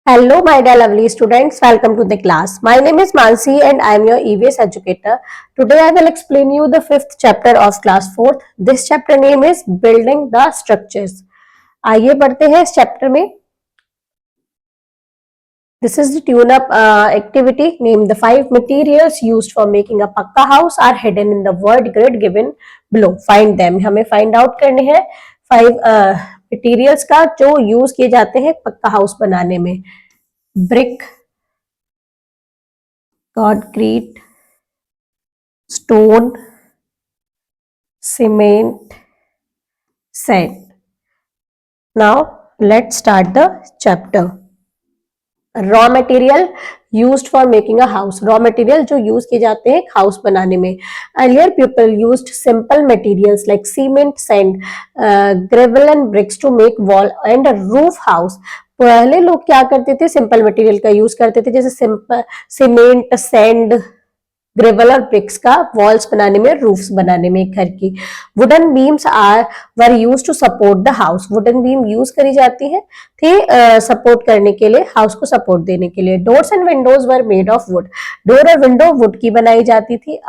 Hello, my dear lovely students. Welcome to the class. My name is Mansi and I am your EVS educator. Today I will explain you the fifth chapter of class 4th. This chapter name is Building the Structures. आइए बढ़ते हैं इस chapter में. This is the tune-up activity. Name the 5 materials used for making a pakka house are hidden in the word grid given below. Find them. हमें find out करने हैं 5 materials का जो यूज किए जाते हैं पक्का हाउस बनाने में. Brick, concrete, stone, cement, sand. Now let's start the chapter. Raw material used for making a house. Raw material जो use किए जाते हैं हाउस बनाने में. Earlier people used simple materials like cement, sand, gravel and bricks to make wall and a roof house. पहले लोग क्या करते थे, सिंपल मटेरियल का यूज करते थे, जैसे सिंपल सीमेंट, सैंड, ग्रेवल और ब्रिक्स का वॉल्स बनाने में, रूफ्स बनाने में घर की. Wooden beams were used to support the house. Wooden beam use करी जाती है थी सपोर्ट करने के लिए, हाउस को सपोर्ट देने के लिए. Doors and Windows were made of would. Door और विंडो वुड की बनाई जाती थी.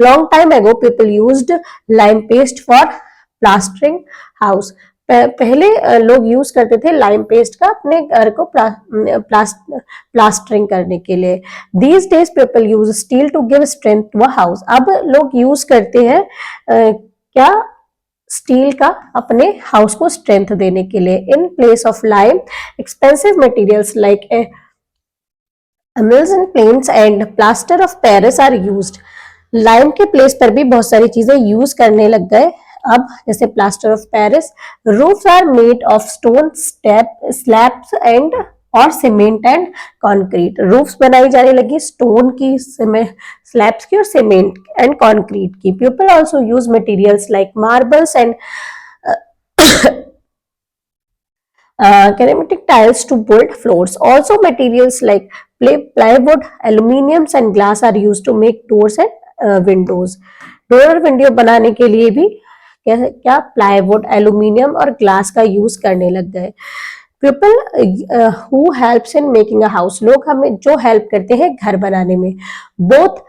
लॉन्ग टाइम एगो people used lime paste for plastering house. पहले लोग यूज करते थे लाइम पेस्ट का अपने घर को प्लास्टरिंग करने के लिए. These days people use steel to give strength to a house. अब लोग यूज करते हैं क्या, स्टील का अपने हाउस को स्ट्रेंथ देने के लिए. In place of lime expensive materials like emulsion paints and plaster of Paris are used. Lime के प्लेस पर भी बहुत सारी चीजें यूज करने लग गए अब, जैसे plaster of Paris. Roofs are made of stone slabs and और सीमेंट एंड कंक्रीट. रूफ्स बनाई जाने लगी स्टोन की, स्लैब्स की और सीमेंट एंड कंक्रीट की. People also use materials like marbles and ceramic tiles to build floors. Also materials like plywood, aluminium and glass are used to make doors and windows. Door और window बनाने के लिए भी क्या plywood, aluminium और glass का use करने लग गए. People who helps in making a house. लोग हमें जो हेल्प करते हैं घर बनाने में. Both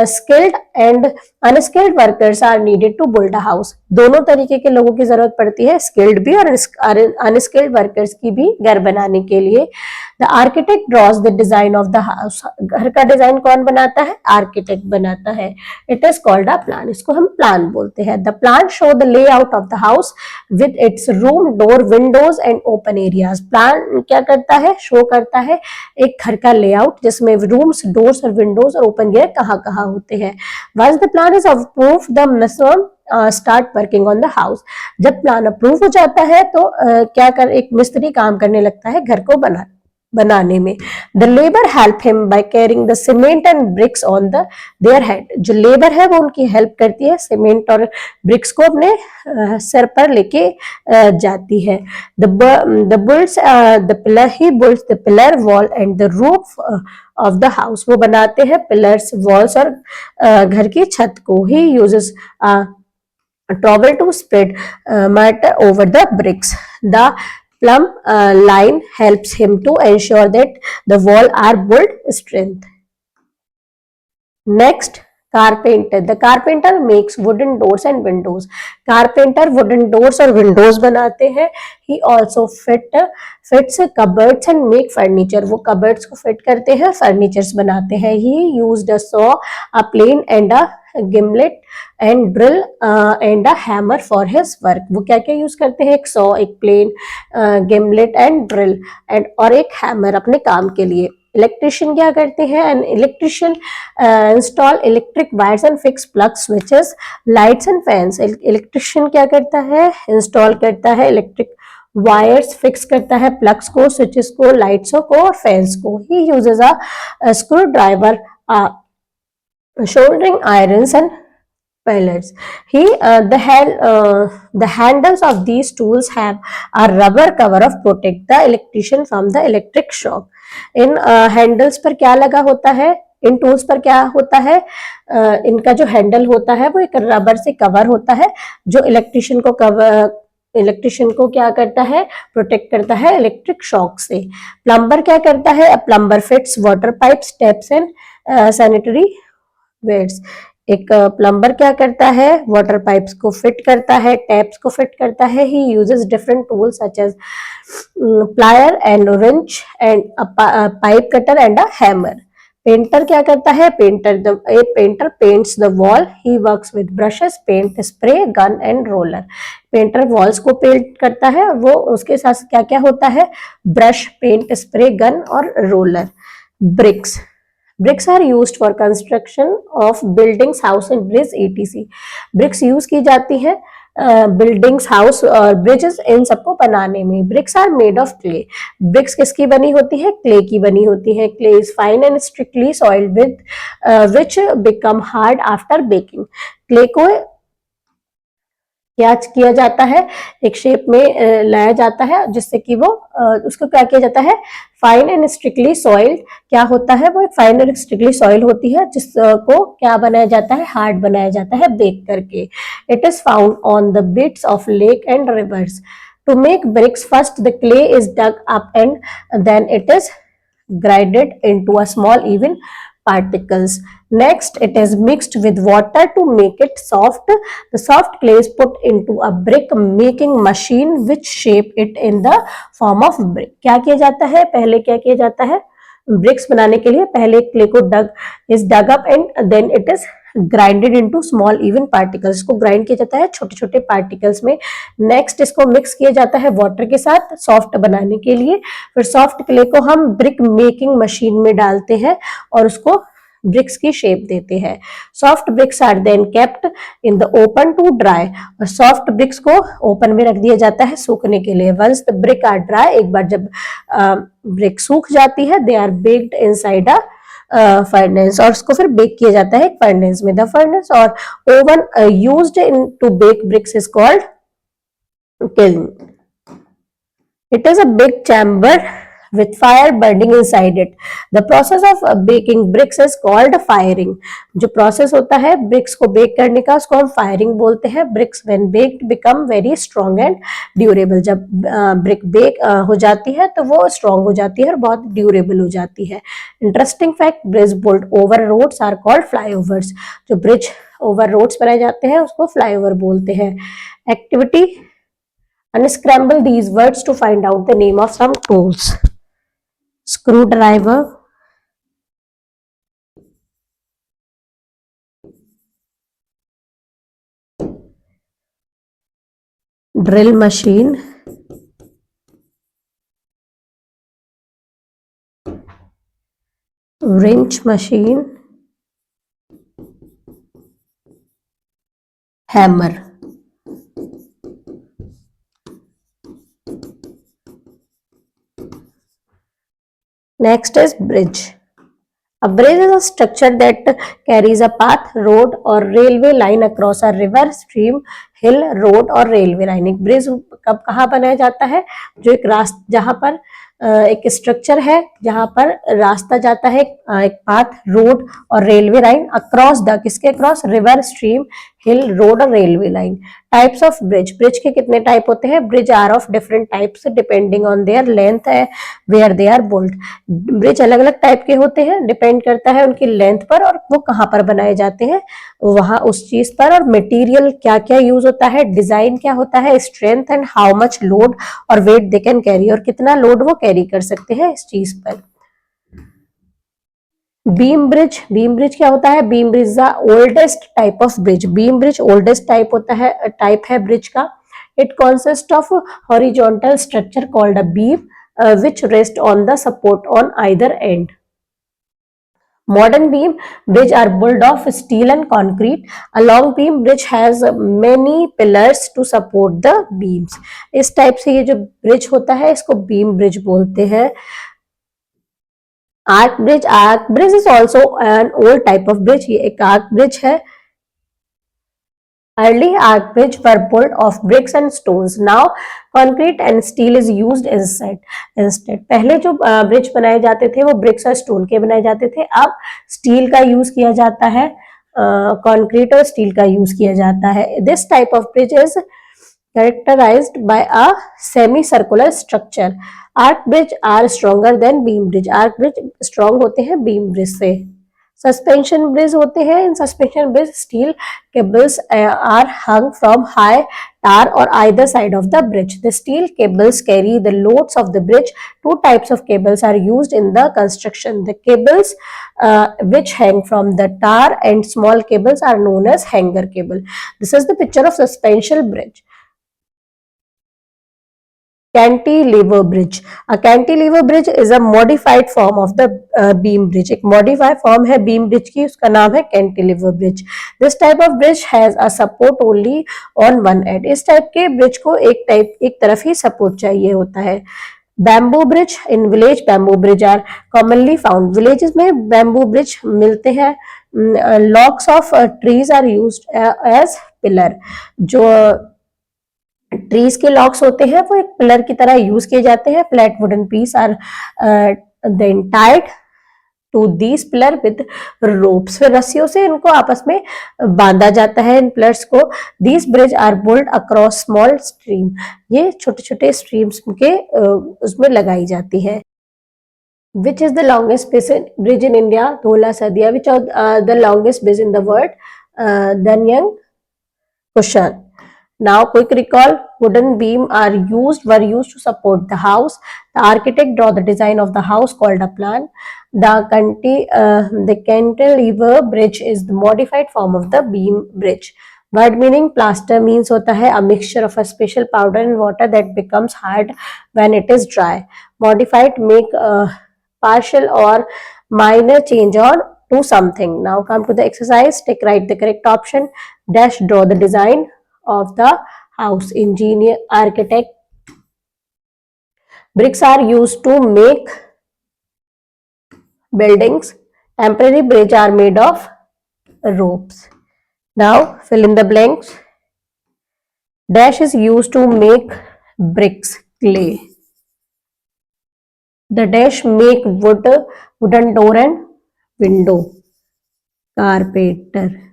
skilled and unskilled workers are needed to build a house. दोनों तरीके के लोगों की जरूरत पड़ती है, स्किल्ड भी और अनस्किल्ड वर्कर्स की भी घर बनाने के लिए. The architect drawers the design of the house. घर का डिजाइन कौन बनाता है, आर्किटेक्ट बनाता है. It is called a plan. इसको हम प्लान बोलते हैं. The plan show the layout of the house with its room, door, Windows and open areas. Plan क्या करता है, शो करता है एक घर का लेआउट जिसमें रूम्स, डोर्स और विंडोज और ओपन एरिया कहाँ होते हैं. Once the plan is approved the मिस्त्री start working on the house. जब प्लान अप्रूव हो जाता है तो एक मिस्त्री काम करने लगता है घर को बनाने में. The labour help him by carrying the cement and bricks on their head. जो लेबर है वो उनकी हेल्प करती है, सीमेंट और ब्रिक्स को अपने सर पर लेके जाती है. The pillar, he builds the pillar, wall and the roof of the house. वो बनाते हैं पिलर्स, वॉल्स और घर की छत को. He uses trowel to spread matter over the bricks. The plumb line helps him to ensure that the wall are built strength. Next, carpenter. The carpenter makes wooden doors and windows. Carpenter wooden doors और windows बनाते हैं. He also fits cupboards and make furniture. वो cupboards को fit करते हैं, furnitures बनाते हैं. He used a saw, a plane and a gimlet and drill and a hammer for his work. वो क्या क्या यूज करते हैं, एक सॉ, एक plane, gimlet and drill and और एक हैमर अपने काम के लिए. इलेक्ट्रिशियन क्या करते हैं, an electrician install electric wires and fix plug switches, lights and fans. Electrician क्या करता है, इंस्टॉल करता है इलेक्ट्रिक वायर्स, फिक्स करता है प्लग्स को, स्विचेस को, लाइट्स को और फैंस को. He uses a screw driver, soldering irons and pellets. The handles of these tools have a rubber cover of protect the electrician from the electric shock. In handles पर क्या लगा होता है, इन tools पर क्या होता है, इनका जो हैंडल होता है वो एक रबर से कवर होता है जो इलेक्ट्रिशियन को इलेक्ट्रिशियन को क्या करता है, प्रोटेक्ट करता है इलेक्ट्रिक शॉक से। प्लम्बर क्या करता है, plumber fits water pipes, taps and sanitary wares. एक प्लम्बर क्या करता है, वाटर पाइप्स को फिट करता है, टैप्स को फिट करता है। He uses different tools such as plier and wrench and a pipe cutter and a hammer. Painter क्या करता है, painter paints the wall, he works with brushes, paint, spray, gun and roller. Painter walls को paint करता है, वो उसके साथ क्या क्या होता है, ब्रश, पेंट, स्प्रे, गन और roller. Bricks are used for construction of buildings, house and bridge etc। Bricks use की जाती है बिल्डिंग्स, हाउस और ब्रिजेस, इन सबको बनाने में। Bricks are made of clay. BRICS किसकी बनी होती है, क्ले की बनी होती है। Clay is fine and strictly soiled with which become hard after baking. Clay को क्या किया जाता है, एक शेप में लाया जाता है जिससे कि वो उसको क्या किया जाता है, फाइन एंड स्ट्रिक्टली सॉइल्ड। क्या होता है, वो एक फाइन एंड स्ट्रिक्टली सॉइल होती है जिसको क्या बनाया जाता है, हार्ड बनाया जाता है बेक करके। It is found on the bits of lake and rivers. To make bricks first the clay is dug up and then it is grinded into a small even particles. Next, it is mixed with water to make it soft. The soft clay is put into a brick making machine which shape it in the form of brick. क्या किया जाता है, पहले क्या किया जाता है, BRICS बनाने के लिए पहले क्ले को dug up and then it is grinded into small even particles. इसको ग्राइंड किया जाता है छोटे छोटे पार्टिकल्स में। नेक्स्ट इसको मिक्स किया जाता है वाटर के साथ सॉफ्ट बनाने के लिए। फिर सॉफ्ट क्ले को हम ब्रिक मेकिंग मशीन में डालते हैं और उसको ब्रिक्स की शेप देते हैं। Soft bricks are then kept in the open to dry. और सॉफ्ट ब्रिक्स को ओपन में रख दिया जाता है सूखने के लिए। Once the brick are dry, एक बार जब ब्रिक सूख जाती है, they are baked inside a furnace, और उसको फिर बेक किया जाता है एक फर्नेस में। द फर्नेस और oven used in to bake bricks is called kiln. It is a big chamber with fire burning inside it. The process of baking bricks is called firing. जो process होता है bricks को bake करने का, उसको हम firing बोलते हैं। Bricks when baked become very strong and durable. जब brick bake हो जाती है तो वो strong हो जाती है और बहुत durable हो जाती है। Interesting fact, bridge built over roads are called flyovers. जो bridge over roads बनाए जाते हैं उसको flyover बोलते हैं। Activity: unscramble these words to find out the name of some tools. Screwdriver, drill machine, wrench machine, hammer. Next is bridge. A bridge is a structure that carries a path, road or railway line across a river, stream, hill, road और railway line. एक bridge कब कहाँ बनाया जाता है, जो एक रास्ता, जहाँ पर एक स्ट्रक्चर है जहां पर रास्ता जाता है, एक पाथ, रोड और रेलवे लाइन अक्रॉस द, किसके across, river, stream, hill, road और railway line. Types of bridge, bridge के कितने टाइप होते हैं, bridge are of different types depending on their length है where they are built. Bridge अलग अलग टाइप के होते हैं, डिपेंड करता है उनकी लेंथ पर और वो कहाँ पर बनाए जाते हैं वहां उस चीज पर, और मटेरियल क्या क्या यूज होता है, डिजाइन क्या होता है, strength and how much load और वेट दे कैन कैरी, और कितना लोड वो कैरी कर सकते हैं इस चीज पर। बीम ब्रिज, बीम ब्रिज क्या होता है, beam bridge the oldest type of bridge. Beam bridge oldest type होता है, टाइप है ब्रिज का। It consist of horizontal structure called a beam which rest on the support on either end. Modern beam bridge are built of steel and concrete. A long beam bridge has many pillars to support the beams. इस type से ये जो bridge होता है इसको beam bridge बोलते हैं। Arch bridge is also an old type of bridge. ये एक आर्क ब्रिज है। Early arch bridge were built of bricks and stones. Now concrete and steel is used instead. पहले जो ब्रिज बनाए जाते थे वो ब्रिक्स और स्टोन के बनाए जाते थे, अब स्टील का यूज किया जाता है, कंक्रीट और स्टील का यूज किया जाता है। This type of bridge is characterized by a semicircular structure. Arc bridge are stronger than beam bridge. Arc bridge strong होते हैं beam bridge से. Suspension bridge होते हैं. In suspension bridge, steel cables are hung from high tar or either side of the bridge. The steel cables carry the loads of the bridge. Two types of cables are used in the construction. The cables which hang from the tar and small cables are known as hanger cable. This is the picture of suspension bridge. Cantilever bridge. A cantilever bridge is a modified form of the beam bridge. एक modified form है beam bridge की, उसका नाम है cantilever bridge. This type of bridge has a support only on one end. इस type के bridge को एक तरफ ही support चाहिए होता है. Bamboo bridge in village, bamboo bridge are commonly found. Villages में bamboo bridge मिलते हैं. Logs of trees are used as pillar. जो ट्रीज के लॉक्स होते हैं वो एक पिलर की तरह यूज किए जाते हैं. Flat wooden piece are then tied to these pillar with ropes. फिर रस्सियों से इनको आपस में बांधा जाता है इन पिलर्स को. These bridge are built across small stream. ये छोटे छोटे स्ट्रीम्स के उसमें लगाई जाती है. Which is the longest bridge in India? Dhola Sadia. Which are the longest bridge in the world? Danyang Kushan. Now, quick recall: wooden beam were used to support the house. The architect draw the design of the house called a plan. The cantilever bridge is the modified form of the beam bridge. Word meaning: plaster means होता है a mixture of a special powder and water that becomes hard when it is dry. Modified make partial or minor change on to something. Now come to the exercise. Write the correct option. Dash draw the design of the house. Engineer, architect. Bricks are used to make buildings. Temporary bridge are made of ropes. Now fill in the blanks. Dash is used to make bricks, clay. The dash make wooden door and window, carpenter.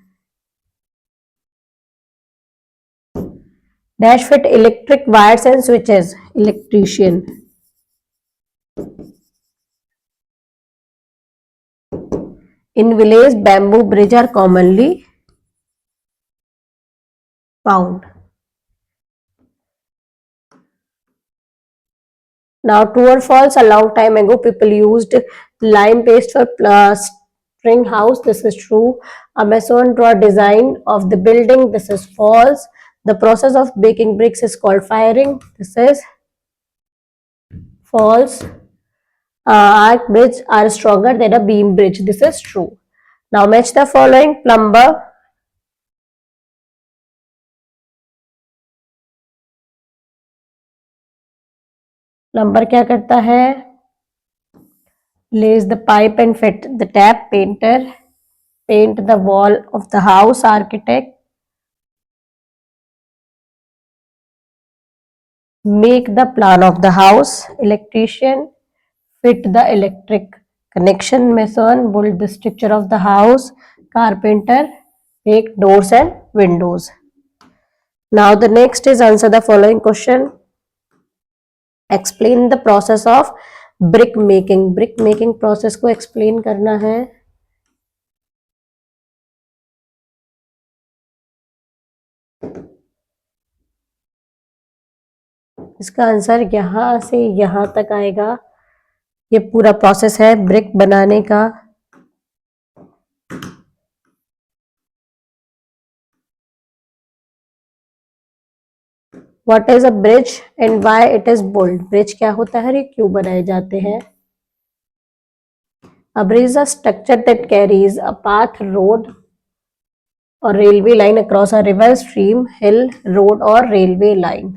Dash fit electric wires and switches, electrician. In village, bamboo bridge are commonly found. Now, true or false? A long time ago, people used lime paste for plastering house. This is true. A mason draw design of the building. This is false. The process of baking bricks is called firing. This is false. Arc bridge are stronger than a beam bridge. This is true. Now match the following. Plumber. Plumber क्या करता है? Lays the pipe and fit the tap. Painter. Paint the wall of the house. Architect. Make the plan of the house. Electrician. Fit the electric connection. Mason. Build the structure of the house. Carpenter. Make doors and windows. Now the next is answer the following question. Explain the process of brick making. Brick making process को explain करना है. इसका answer यहां से यहां तक आएगा. ये पूरा प्रोसेस है ब्रिक बनाने का. What is a bridge and why it is built? Bridge क्या होता है, ये क्यों बनाए जाते हैं? A bridge is a structure that carries a path, road or railway line across a river, stream, hill, road or railway line.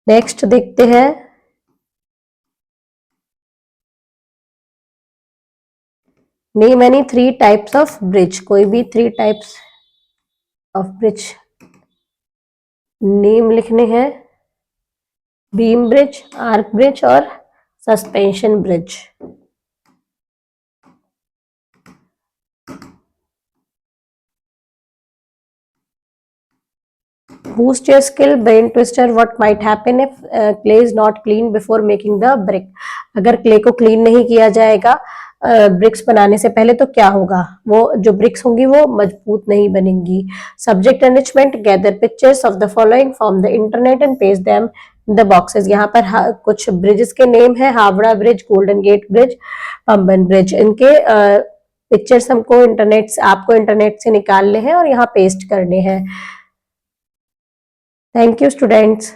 Next देखते हैं. Name any 3 types of bridge. कोई भी 3 टाइप्स ऑफ ब्रिज नेम लिखने हैं. Beam bridge, arch bridge और suspension bridge. boost your skill, brain twister. What might happen if clay is not cleaned before making the brick? अगर clay को clean नहीं किया जाएगा ब्रिक्स बनाने से पहले तो क्या होगा, वो जो ब्रिक्स होंगी वो मजबूत नहीं बनेंगी। Subject enrichment, gather pictures of the following from the internet and paste them in the boxes. यहाँ पर कुछ ब्रिजेस के नेम है, Howrah bridge, Golden Gate bridge, Pamban bridge. इनके पिक्चर्स हमको आपको इंटरनेट से निकालने हैं और यहाँ पेस्ट करने हैं। Thank you students.